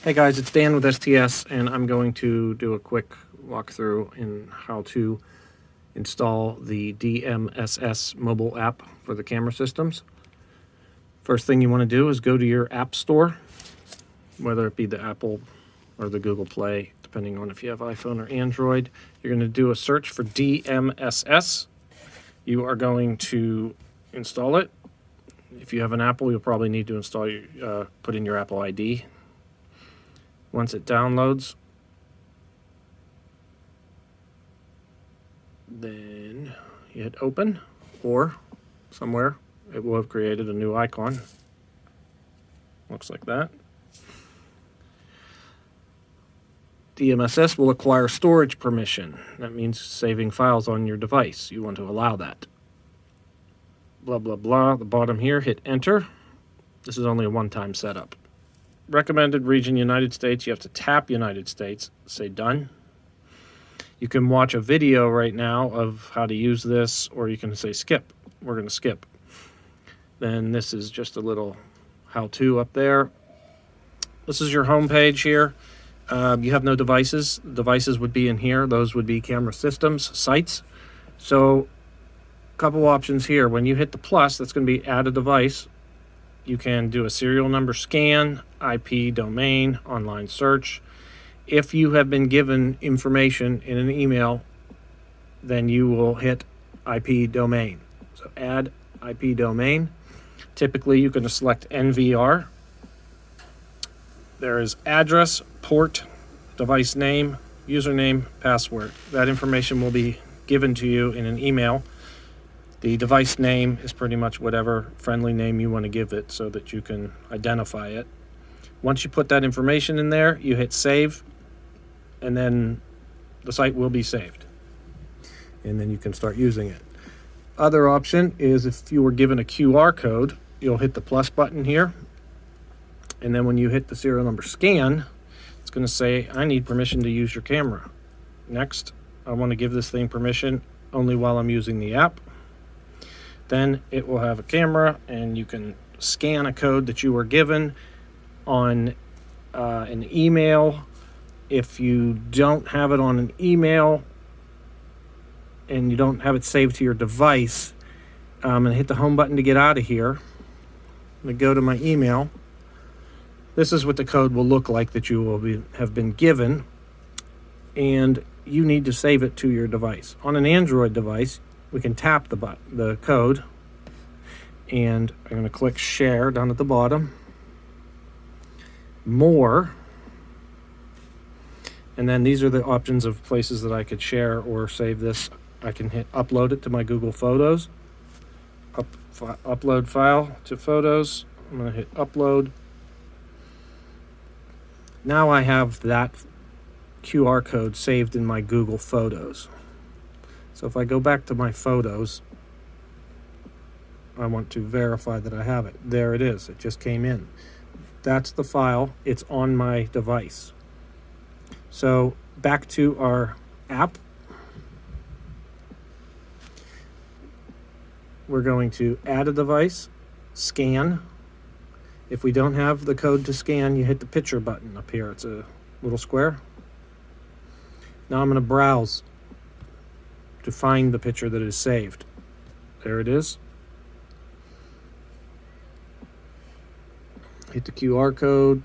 Hey guys, it's Dan with STS, and I'm going to do a quick walkthrough in how to install the DMSS mobile app for the camera systems. First thing you want to do is go to your app store, whether it be the Apple or the Google Play, depending on if you have iPhone or Android. You're going to do a search for DMSS. You are going to install it. If you have an Apple, you'll probably need to install put in your Apple ID. Once it downloads, then you hit open, or somewhere it will have created a new icon. Looks like that. DMSS will acquire storage permission. That means saving files on your device. You want to allow that. Blah, blah, blah. At the bottom here, hit enter. This is only a one-time setup. Recommended region United States. You have to tap United States, say done. You can watch a video right now of how to use this, or you can say skip. We're going to skip. Then this is just a little how-to up there. This is your home page here. You have no devices. Devices would be in here. Those would be camera systems, sites. So a couple options here. When you hit the plus, that's going to be add a device. You can do a serial number scan, IP domain, online search. If you have been given information in an email, then you will hit IP domain. So add IP domain. Typically, you can select NVR. There is address, port, device name, username, password. That information will be given to you in an email. The device name is pretty much whatever friendly name you want to give it so that you can identify it. Once you put that information in there, you hit save, and then the site will be saved. And then you can start using it. Other option is if you were given a QR code, you'll hit the plus button here. And then when you hit the serial number scan, it's going to say, I need permission to use your camera. Next, I want to give this thing permission only while I'm using the app. Then it will have a camera, and you can scan a code that you were given on an email. If you don't have it on an email and you don't have it saved to your device, I'm going to hit the home button to get out of here. I'm going to go to my email. This is what the code will look like that you will have been given, and you need to save it to your device. On an Android device, we can tap the code, and I'm going to click share down at the bottom, more, and then these are the options of places that I could share or save this. I can hit upload it to my Google Photos, upload file to Photos. I'm going to hit upload. Now I have that QR code saved in my Google Photos. So if I go back to my photos, I want to verify that I have it. There it is. It just came in. That's the file. It's on my device. So back to our app. We're going to add a device, scan. If we don't have the code to scan, you hit the picture button up here. It's a little square. Now I'm going to browse to find the picture that is saved. There it is. Hit the QR code,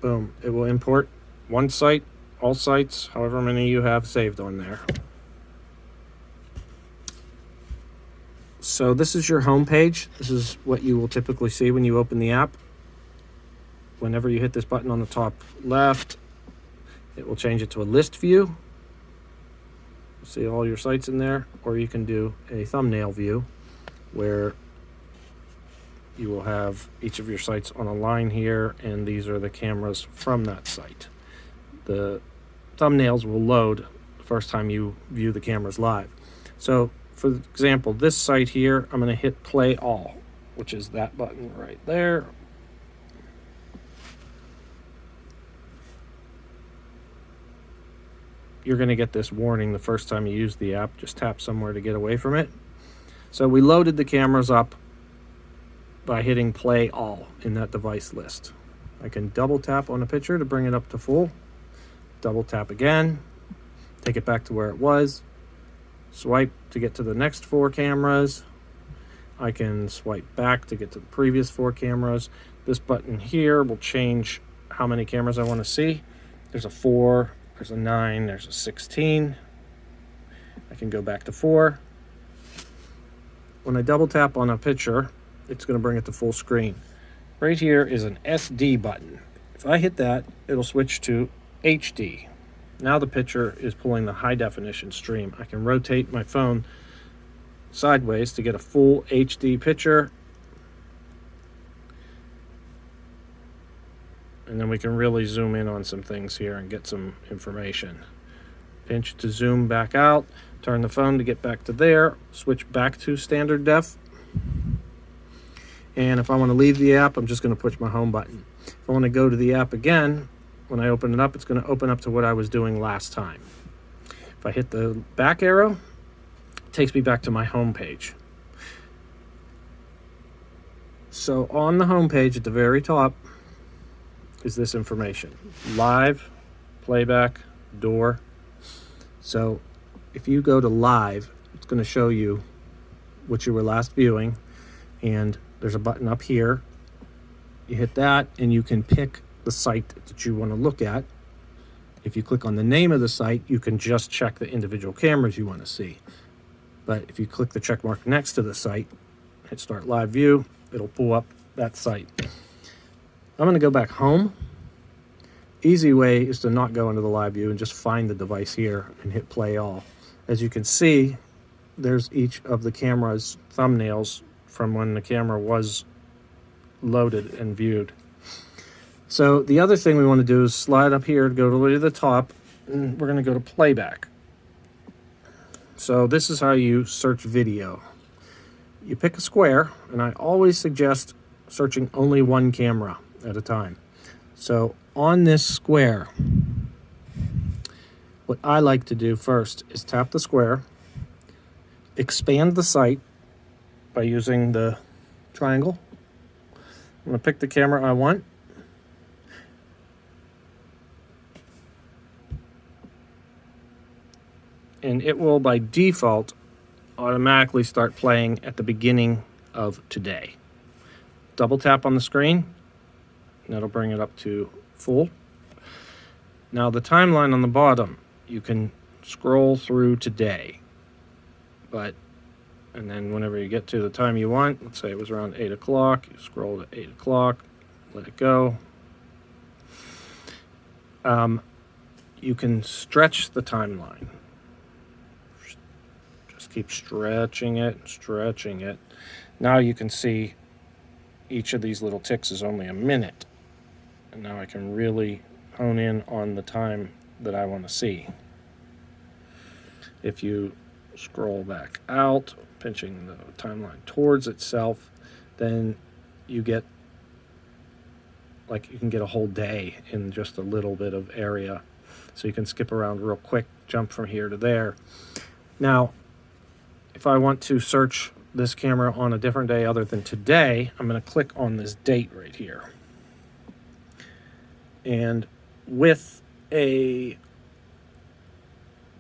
boom. It will import one site, all sites, however many you have saved on there. So this is your home page. This is what you will typically see when you open the app. Whenever you hit this button on the top left, it will change it to a list view. See all your sites in there, or you can do a thumbnail view where you will have each of your sites on a line here, and these are the cameras from that site. The thumbnails will load the first time you view the cameras live. So for example, this site here, I'm going to hit play all, which is that button right there. You're going to get this warning the first time you use the app. Just tap somewhere to get away from it. So we loaded the cameras up by hitting play all in that device list. I can double tap on a picture to bring it up to full, double tap again, take it back to where it was, swipe to get to the next 4 cameras. I can swipe back to get to the previous 4 cameras. This button here will change how many cameras I want to see. There's a 4, there's a 9, there's a 16. I can go back to 4. When I double tap on a picture, it's going to bring it to full screen. Right here is an SD button. If I hit that, it'll switch to HD. Now the picture is pulling the high definition stream. I can rotate my phone sideways to get a full HD picture. And then we can really zoom in on some things here and get some information. Pinch to zoom back out, turn the phone to get back to there, switch back to standard def. And if I want to leave the app, I'm just going to push my home button. If I want to go to the app again, when I open it up, it's going to open up to what I was doing last time. If I hit the back arrow, it takes me back to my home page. So on the home page at the very top is this information: live, playback, door. So if you go to live, it's going to show you what you were last viewing, and there's a button up here. You hit that and you can pick the site that you want to look at. If you click on the name of the site, you can just check the individual cameras you want to see. But if you click the check mark next to the site, hit start live view, it'll pull up that site. I'm going to go back home. Easy way is to not go into the live view and just find the device here and hit play all. As you can see, there's each of the camera's thumbnails from when the camera was loaded and viewed. So the other thing we want to do is slide up here to go to the top, and we're going to go to playback. So this is how you search video. You pick a square, and I always suggest searching only one camera at a time. So on this square, what I like to do first is tap the square, expand the site by using the triangle. I'm going to pick the camera I want. And it will, by default, automatically start playing at the beginning of today. Double tap on the screen, and that'll bring it up to full. Now the timeline on the bottom, you can scroll through today. And then whenever you get to the time you want, let's say it was around 8 o'clock, you scroll to 8 o'clock, let it go. You can stretch the timeline. Just keep stretching it. Now you can see each of these little ticks is only a minute. And now I can really hone in on the time that I want to see. If you scroll back out, pinching the timeline towards itself, then you get, you can get a whole day in just a little bit of area. So you can skip around real quick, jump from here to there. Now, if I want to search this camera on a different day other than today, I'm going to click on this date right here. And with a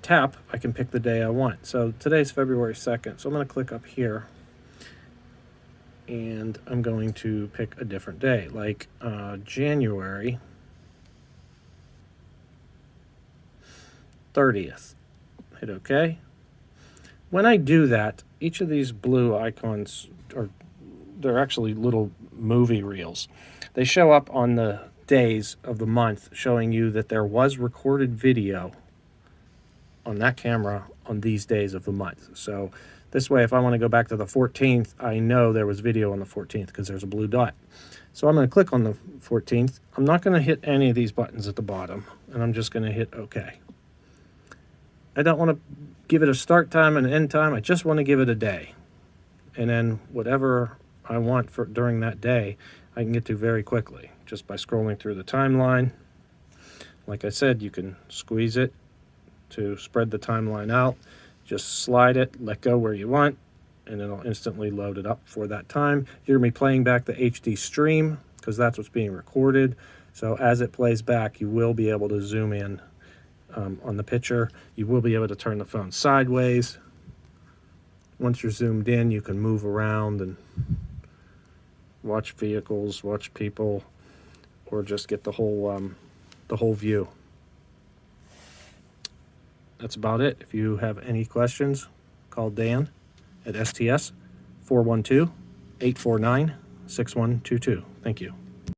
tap, I can pick the day I want. So today's February 2nd. So I'm going to click up here. And I'm going to pick a different day, like January 30th. Hit OK. When I do that, each of these blue icons they're actually little movie reels. They show up on the days of the month, showing you that there was recorded video on that camera on these days of the month. So this way, if I want to go back to the 14th, I know there was video on the 14th because there's a blue dot. So I'm going to click on the 14th. I'm not going to hit any of these buttons at the bottom, and I'm just going to hit OK. I don't want to give it a start time and an end time. I just want to give it a day. And then whatever I want for during that day, I can get to very quickly just by scrolling through the timeline. Like I said, you can squeeze it to spread the timeline out. Just slide it, let go where you want, and it'll instantly load it up for that time. You're going to be playing back the HD stream because that's what's being recorded. So as it plays back, you will be able to zoom in on the picture. You will be able to turn the phone sideways. Once you're zoomed in, you can move around and watch vehicles, watch people, or just get the whole view. That's about it. If you have any questions, call Dan at STS 412-849-6122. Thank you.